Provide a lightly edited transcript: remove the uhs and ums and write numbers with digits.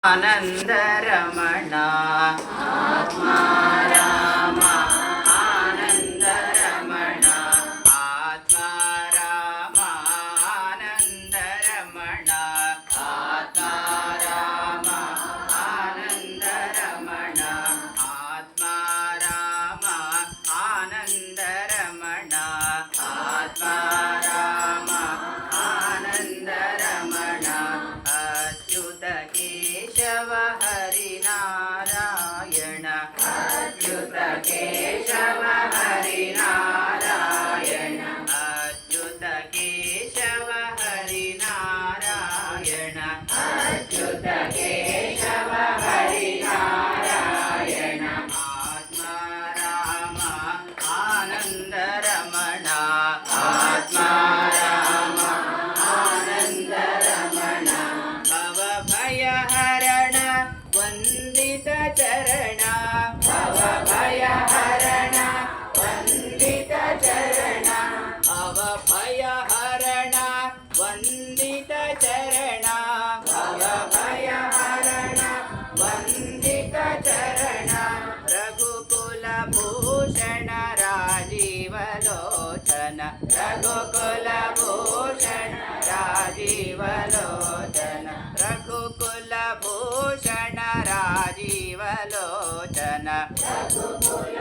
ಆನಂದರಮಣ ಆತ್ಮ ರಾಮ ಆನಂದರಮಣ ಆತ್ಮ ರಾಮ ಆನಂದರಮಣ ಆತ್ಮ ರಾಮ ಆನಂದರಮಣ ಆತ್ಮ ರಾಮ ಆನಂದರಮಣ ಆತ್ಮ ರಾಮ ಆನಂದರಮಣ ಅಚ್ಯುತ ಕೇಶವ ಹರಿನಾರಾಯಣ ಅಚ್ಯುತ ಕೇಶವ ಹರಿನಾರಾಯಣ ಅಚ್ಯುತ ಕೇಶವ ಹರಿನಾರಾಯಣ ಅಚ್ಯುತ ಕೇಶವ ಹರಿನಾರಾಯಣ ಆತ್ಮ ರಾಮ ಆನಂದರಮಣ ಆತ್ಮ ರಾಮ ಆನಂದರಮಣ ಭವಭಯಹರಣ ವಂದಿತ ಚರಣ ಭವಭಯಹರಣ ವಂದಿತ ಚರಣ ಭವಭಯಹರಣ ವಂದಿತ ಚರಣ ಭವಭಯಹರಣ ವಂದಿತ ಚರಣ ರಘುಕುಲ ಭೂಷಣ ರಾಜೀವಲೋಚನ ರಘುಕುಲ ಭೂಷಣ ರಾಜೀವಲೋಚನ ರಘುಕುಲ ಭೂಷಣ ರಾಜೀವಲೋಚನ ರಘುಕುಲ